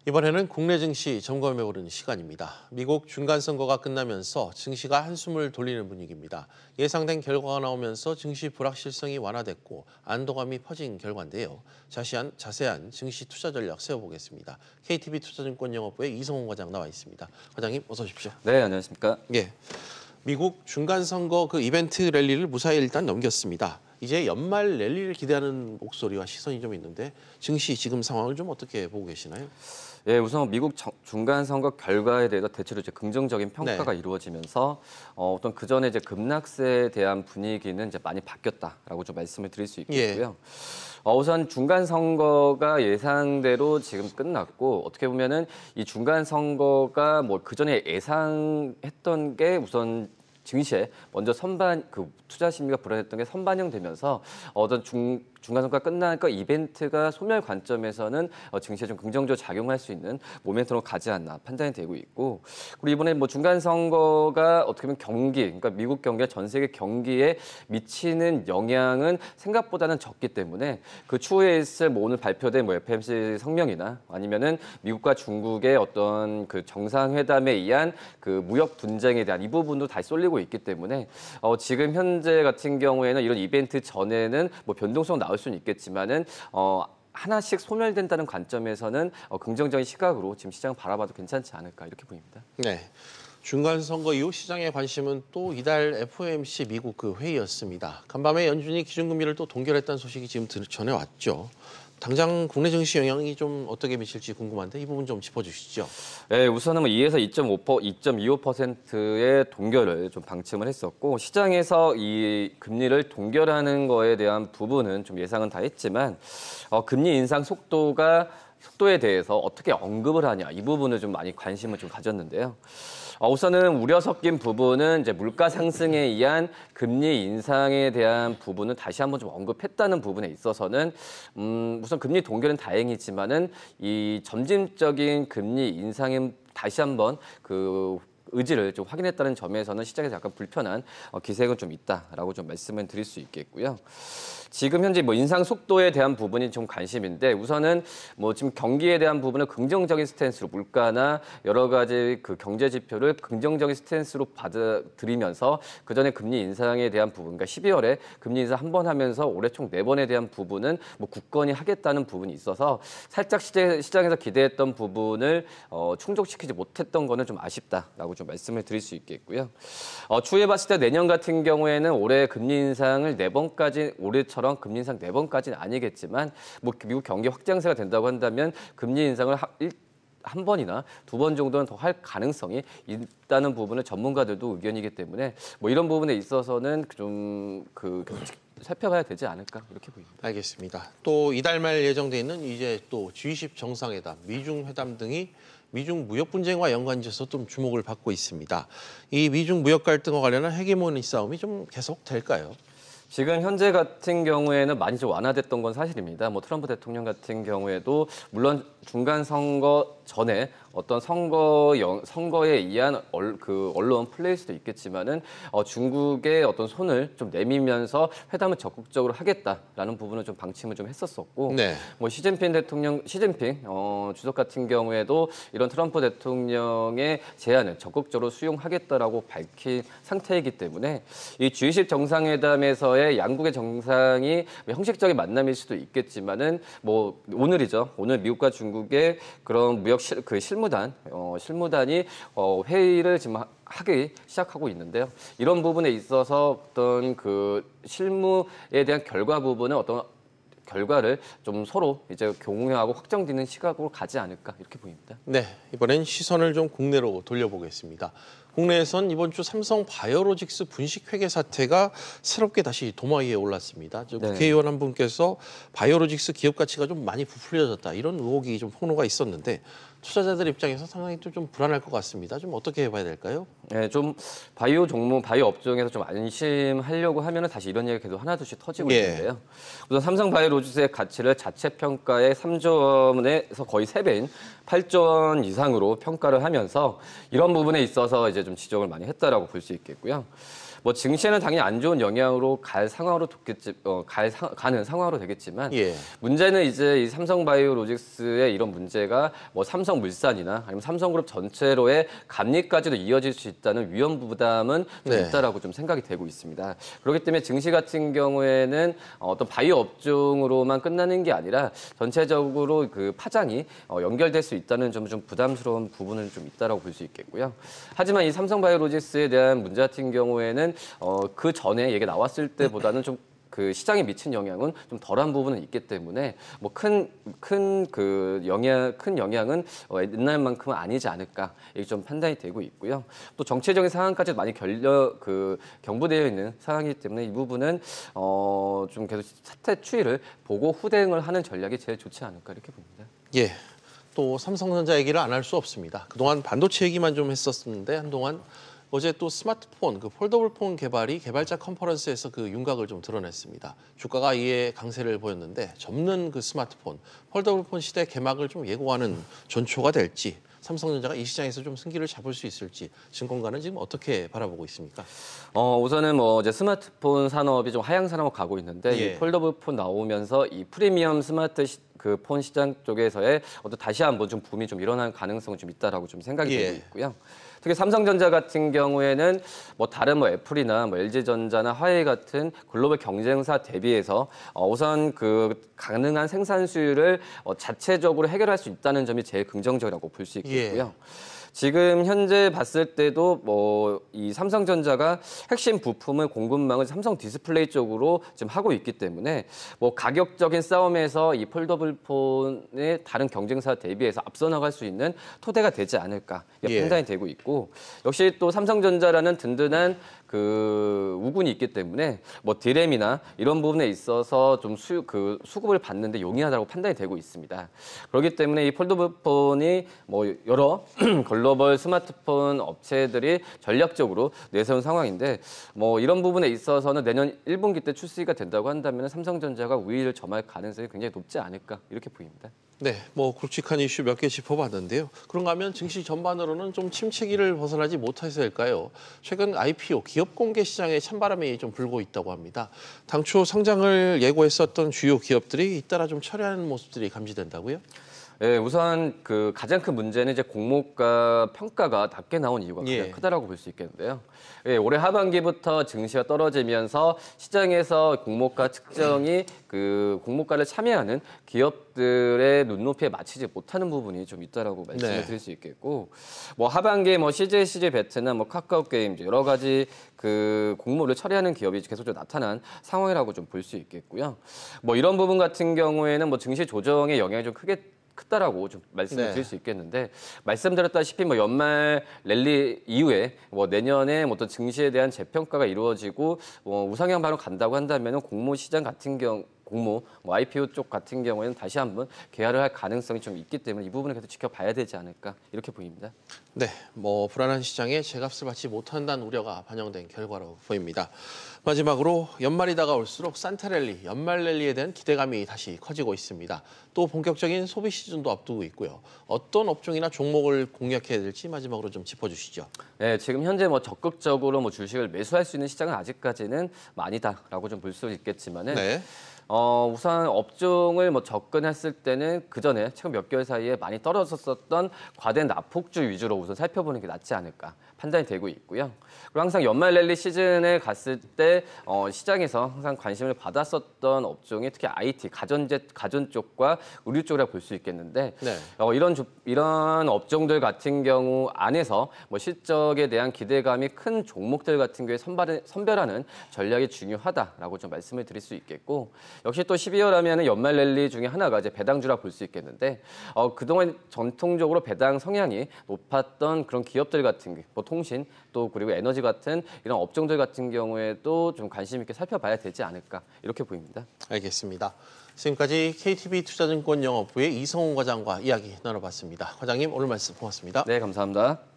이번에는 국내 증시 점검해보는 시간입니다. 미국 중간선거가 끝나면서 증시가 한숨을 돌리는 분위기입니다. 예상된 결과가 나오면서 증시 불확실성이 완화됐고 안도감이 퍼진 결과인데요. 자세한 증시 투자 전략 세워보겠습니다. KTB 투자증권영업부의 이성훈 과장 나와 있습니다. 과장님 어서 오십시오. 네, 안녕하십니까. 예, 미국 중간선거 그 이벤트 랠리를 무사히 일단 넘겼습니다. 이제 연말 랠리를 기대하는 목소리와 시선이 좀 있는데 증시 지금 상황을 좀 어떻게 보고 계시나요? 예, 우선 미국 중간선거 결과에 대해서 대체로 이제 긍정적인 평가가 이루어지면서 어떤 그 전에 이제 급락세에 대한 분위기는 이제 많이 바뀌었다라고 좀 말씀을 드릴 수 있겠고요. 우선 중간선거가 예상대로 지금 끝났고 어떻게 보면은 이 중간선거가 뭐 그 전에 예상했던 게 우선 증시에 먼저 투자 심리가 불안했던 게 선반영되면서 어떤 중간선거가 끝나니까 이벤트가 소멸 관점에서는 증시에 좀 긍정적으로 작용할 수 있는 모멘텀으로 가지 않나 판단이 되고 있고, 그리고 이번에 뭐 중간선거가 어떻게 보면 그러니까 미국 경기가 전 세계 경기에 미치는 영향은 생각보다는 적기 때문에 그 추후에 있을 뭐 오늘 발표된 뭐 FOMC 성명이나 아니면은 미국과 중국의 어떤 그 정상회담에 의한 그 무역 분쟁에 대한 이 부분도 다시 쏠리고 있기 때문에 지금 현재 같은 경우에는 이런 이벤트 전에는 뭐 변동성 나올 수는 있겠지만은 하나씩 소멸된다는 관점에서는 긍정적인 시각으로 지금 시장을 바라봐도 괜찮지 않을까 이렇게 보입니다. 네. 중간선거 이후 시장의 관심은 또 이달 FOMC 미국 그 회의였습니다. 간밤에 연준이 기준금리를 또 동결했다는 소식이 지금 전해왔죠. 당장 국내 증시 영향이 좀 어떻게 미칠지 궁금한데 이 부분 좀 짚어주시죠. 네, 우선은 2에서 2.25%의 동결을 좀 방침을 했었고, 시장에서 이 금리를 동결하는 거에 대한 부분은 좀 예상은 다 했지만 금리 인상 속도에 대해서 어떻게 언급을 하냐 이 부분을 좀 많이 관심을 좀 가졌는데요. 우선은 우려 섞인 부분은 이제 물가 상승에 의한 금리 인상에 대한 부분은 다시 한번 좀 언급했다는 부분에 있어서는 우선 금리 동결은 다행이지만은 이 점진적인 금리 인상에 다시 한번 그 의지를 좀 확인했다는 점에서는 시장에서 약간 불편한 기색은 좀 있다라고 좀 말씀을 드릴 수 있겠고요. 지금 현재 뭐 인상 속도에 대한 부분이 좀 관심인데, 우선은 뭐 지금 경기에 대한 부분을 긍정적인 스탠스로 물가나 여러 가지 그 경제 지표를 긍정적인 스탠스로 받아들이면서 그 전에 금리 인상에 대한 부분, 그러니까 12월에 금리 인상 한 번 하면서 올해 총 4번에 대한 부분은 뭐 굳건히 하겠다는 부분이 있어서 살짝 시장에서 기대했던 부분을 충족시키지 못했던 거는 좀 아쉽다라고 좀 말씀을 드릴 수 있겠고요. 추후에 봤을 때 내년 같은 경우에는 올해 금리 인상을 4번까지 올해처럼 금리 인상 4번까지는 아니겠지만 뭐 미국 경기 확장세가 된다고 한다면 금리 인상을 한 번이나 2번 정도는 더 할 가능성이 있다는 부분은 전문가들도 의견이기 때문에 뭐 이런 부분에 있어서는 좀 살펴봐야 되지 않을까 이렇게 보입니다. 알겠습니다. 또 이달 말 예정돼 있는 이제 또 G20 정상회담, 미중 회담 등이 미중 무역 분쟁과 연관지어서 좀 주목을 받고 있습니다. 이 미중 무역 갈등과 관련한 헤게모니 싸움이 좀 계속 될까요? 지금 현재 같은 경우에는 많이 좀 완화됐던 건 사실입니다. 뭐 트럼프 대통령 같은 경우에도 물론 중간 선거 전에 어떤 선거에 의한 언론 플레이스도 있겠지만은 중국의 어떤 손을 좀 내밀면서 회담을 적극적으로 하겠다라는 부분을 좀 방침을 좀 했었었고, 뭐 시진핑 주석 같은 경우에도 이런 트럼프 대통령의 제안을 적극적으로 수용하겠다라고 밝힌 상태이기 때문에 이 G20 정상회담에서의 양국의 정상이 형식적인 만남일 수도 있겠지만은 뭐 오늘 미국과 중국의 그런 무역 실무단이 회의를 지금 하기 시작하고 있는데요. 이런 부분에 있어서 어떤 그 실무에 대한 결과 부분은 어떤 결과를 좀 서로 이제 공유하고 확정되는 시각으로 가지 않을까 이렇게 보입니다. 네, 이번엔 시선을 좀 국내로 돌려보겠습니다. 국내에선 이번 주 삼성 바이오로직스 분식 회계 사태가 새롭게 다시 도마 위에 올랐습니다. 국회의원 한 분께서 바이오로직스 기업 가치가 좀 많이 부풀려졌다 이런 의혹이 좀 폭로가 있었는데 투자자들 입장에서 상당히 좀 불안할 것 같습니다. 좀 어떻게 해봐야 될까요? 네, 좀 바이오 업종에서 좀 안심하려고 하면은 다시 이런 얘기가 계속 하나둘씩 터지고 있는데요. 우선 삼성 바이오로직스의 가치를 자체 평가의 3조 원에서 거의 3배인 8조 원 이상으로 평가를 하면서 이런 부분에 있어서 이제 좀 지적을 많이 했다라고 볼 수 있겠고요. 뭐 증시에는 당연히 안 좋은 영향으로 갈 상황으로 가는 상황으로 되겠지만 예. 문제는 이제 이 삼성바이오로직스의 이런 문제가 뭐 삼성물산이나 아니면 삼성그룹 전체로의 감리까지도 이어질 수 있다는 위험 부담은 좀 있다라고 좀 생각이 되고 있습니다. 그렇기 때문에 증시 같은 경우에는 어떤 바이오 업종으로만 끝나는 게 아니라 전체적으로 그 파장이 연결될 수 있다는 점 좀 부담스러운 부분은 좀 있다라고 볼 수 있겠고요. 하지만 이 삼성바이오로직스에 대한 문제 같은 경우에는 그 전에 얘기 나왔을 때보다는 좀 그 시장에 미친 영향은 좀 덜한 부분은 있기 때문에 뭐 큰 영향은 옛날만큼은 아니지 않을까 이게 좀 판단이 되고 있고요. 또 정치적인 상황까지 많이 경부되어 있는 상황이기 때문에 이 부분은 좀 계속 사태 추이를 보고 후대응을 하는 전략이 제일 좋지 않을까 이렇게 봅니다. 예. 또 삼성전자 얘기를 안 할 수 없습니다. 그동안 반도체 얘기만 좀 했었는데 한동안 어제 또 스마트폰, 그 폴더블 폰 개발자 컨퍼런스에서 그 윤곽을 좀 드러냈습니다. 주가가 이에 강세를 보였는데 접는 그 스마트폰, 폴더블 폰 시대 개막을 좀 예고하는 전초가 될지, 삼성전자가 이 시장에서 좀 승기를 잡을 수 있을지 증권가는 지금 어떻게 바라보고 있습니까? 우선은 뭐 이제 스마트폰 산업이 좀 하향 산업으로 가고 있는데 예. 이 폴더블 폰 나오면서 이 프리미엄 스마트 그 폰 시장 쪽에서의 다시 한번 좀 붐이 좀 일어날 가능성이 좀 있다라고 좀 생각이 되고 있고요. 특히 삼성전자 같은 경우에는 뭐 다른 뭐 애플이나 뭐 LG전자나 화웨이 같은 글로벌 경쟁사 대비해서 우선 그 가능한 생산 수율을 자체적으로 해결할 수 있다는 점이 제일 긍정적이라고 볼 수 있겠고요. 지금 현재 봤을 때도 뭐 이 삼성전자가 핵심 부품을 공급망을 삼성 디스플레이 쪽으로 지금 하고 있기 때문에 뭐 가격적인 싸움에서 이 폴더블 폰의 다른 경쟁사 대비해서 앞서 나갈 수 있는 토대가 되지 않을까 판단이 되고 있고 역시 또 삼성전자라는 든든한 그 우군이 있기 때문에 뭐 디램이나 이런 부분에 있어서 좀 수급을 받는데 용이하다고 판단이 되고 있습니다. 그렇기 때문에 이 폴더블 폰이 뭐 여러 글로벌 스마트폰 업체들이 전략적으로 내세운 상황인데 뭐 이런 부분에 있어서는 내년 1분기 때 출시가 된다고 한다면 삼성전자가 우위를 점할 가능성이 굉장히 높지 않을까 이렇게 보입니다. 네, 뭐 굵직한 이슈 몇 개 짚어봤는데요. 그런가 하면 증시 전반으로는 좀 침체기를 벗어나지 못해서일까요? 최근 IPO, 기업 공개 시장에 찬바람이 좀 불고 있다고 합니다. 당초 상장을 예고했었던 주요 기업들이 잇따라 좀 철회하는 모습들이 감지된다고요? 네, 우선 그 가장 큰 문제는 이제 공모가 평가가 낮게 나온 이유가 가장 크다라고 볼 수 있겠는데요. 예, 올해 하반기부터 증시가 떨어지면서 시장에서 공모가 측정이 그 공모가를 참여하는 기업들의 눈높이에 맞추지 못하는 부분이 좀 있다라고 말씀을 드릴 수 있겠고, 뭐 하반기에 뭐 CJ 베트나 뭐 카카오 게임즈 여러 가지 그 공모를 처리하는 기업이 계속적으로 나타난 상황이라고 좀 볼 수 있겠고요. 뭐 이런 부분 같은 경우에는 뭐 증시 조정의 영향이 좀 크다라고 좀 말씀을 드릴 수 있겠는데 말씀드렸다시피 뭐 연말 랠리 이후에 뭐 내년에 어떤 증시에 대한 재평가가 이루어지고 우상향 바로 간다고 한다면 공모 시장 같은 공모, 뭐 IPO 쪽 같은 경우에는 다시 한번 개화를 할 가능성이 좀 있기 때문에 이 부분을 계속 지켜봐야 되지 않을까 이렇게 보입니다. 네, 뭐 불안한 시장에 제값을 받지 못한다는 우려가 반영된 결과로 보입니다. 마지막으로 연말이 다가올수록 산타랠리, 연말 랠리에 대한 기대감이 다시 커지고 있습니다. 또 본격적인 소비 시즌도 앞두고 있고요. 어떤 업종이나 종목을 공략해야 될지 마지막으로 좀 짚어주시죠. 네, 지금 현재 뭐 적극적으로 뭐 주식을 매수할 수 있는 시장은 아직까지는 아니다라고 좀 볼 수 있겠지만은. 우선 업종을 뭐 접근했을 때는 그 전에 최근 몇 개월 사이에 많이 떨어졌었던 과대 납폭주 위주로 우선 살펴보는 게 낫지 않을까 판단이 되고 있고요. 그리고 항상 연말 랠리 시즌에 갔을 때 시장에서 항상 관심을 받았었던 업종이 특히 IT, 가전 쪽과 의류 쪽이라고 볼 수 있겠는데 이런 업종들 같은 경우 안에서 뭐 실적에 대한 기대감이 큰 종목들 같은 경우에 선별하는 전략이 중요하다라고 좀 말씀을 드릴 수 있겠고 역시 또 12월 하면은 연말 랠리 중에 하나가 이제 배당주라 볼 수 있겠는데 그동안 전통적으로 배당 성향이 높았던 그런 기업들 같은 게 뭐 통신 또 그리고 에너지 같은 이런 업종들 같은 경우에도 좀 관심 있게 살펴봐야 되지 않을까 이렇게 보입니다. 알겠습니다. 지금까지 KTB 투자증권 영업부의 이성훈 과장과 이야기 나눠봤습니다. 과장님 오늘 말씀 고맙습니다. 네, 감사합니다.